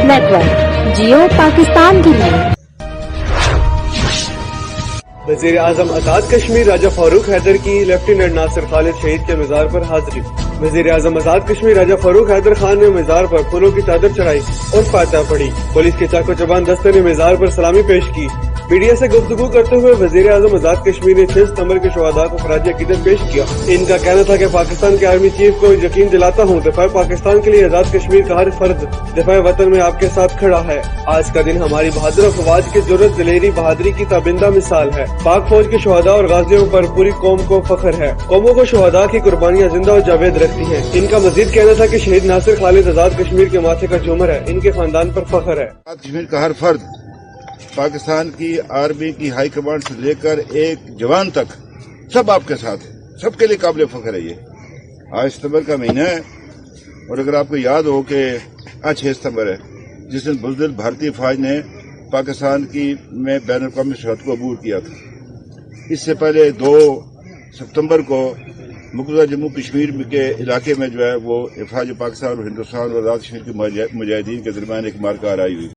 Network जियो पाकिस्तान के लिए। वजीर आजम आजाद कश्मीर राजा फारूक हैदर की लेफ्टिनेंट नासिर खालिद शहीद के मज़ार पर हाजिरी। वजीर आजम आजाद कश्मीर राजा फारूक हैदर खान ने मज़ार पर फूलों की चादर चढ़ाई और फातिहा पढ़ी। पुलिस के चाको चबान दस्ते ने मज़ार पर सलामी पेश की। मीडिया से गुफ्तगू करते हुए वजीर आजम आजाद कश्मीर ने 6 सितंबर के शहादा को खराज अकीदत पेश किया। इनका कहना था कि पाकिस्तान के आर्मी चीफ को यकीन दिलाता हूँ, दफा पाकिस्तान के लिए आजाद कश्मीर का हर फर्द दफा वतन में आपके साथ खड़ा है। आज का दिन हमारी बहादुर अफवाज की जुर्रत, दिलेरी, बहादुरी की ताबिंदा मिसाल है। पाक फौज के शहादा और गाजियों पर पूरी कौम को फख्र है। कौमों को शहादा की कुर्बानियां जिंदा और जावेद रखती हैं। इनका मजीद कहना था कि शहीद नासिर खालिद आजाद कश्मीर के माथे का झूमर है, इनके खानदान पर फख्र है। कश्मीर का हर फर्द, पाकिस्तान की आर्मी की हाई कमांड से लेकर एक जवान तक सब आपके साथ है, सबके लिए काबिल फख्र है। ये आज सितंबर का महीना है और अगर आपको याद हो कि आज 6 सितंबर है, जिस दिन बुज़दिल भारतीय फौज ने पाकिस्तान की में बैन अवी सरहद को अबूर किया था। इससे पहले 2 सितंबर को मुकदमा जम्मू कश्मीर के इलाके में जो है वो हिफाज पाकिस्तान और हिंदुस्तान और आजाद कश्मीर के मुजाहिदीन के दरमियान एक मारकाट आई हुई।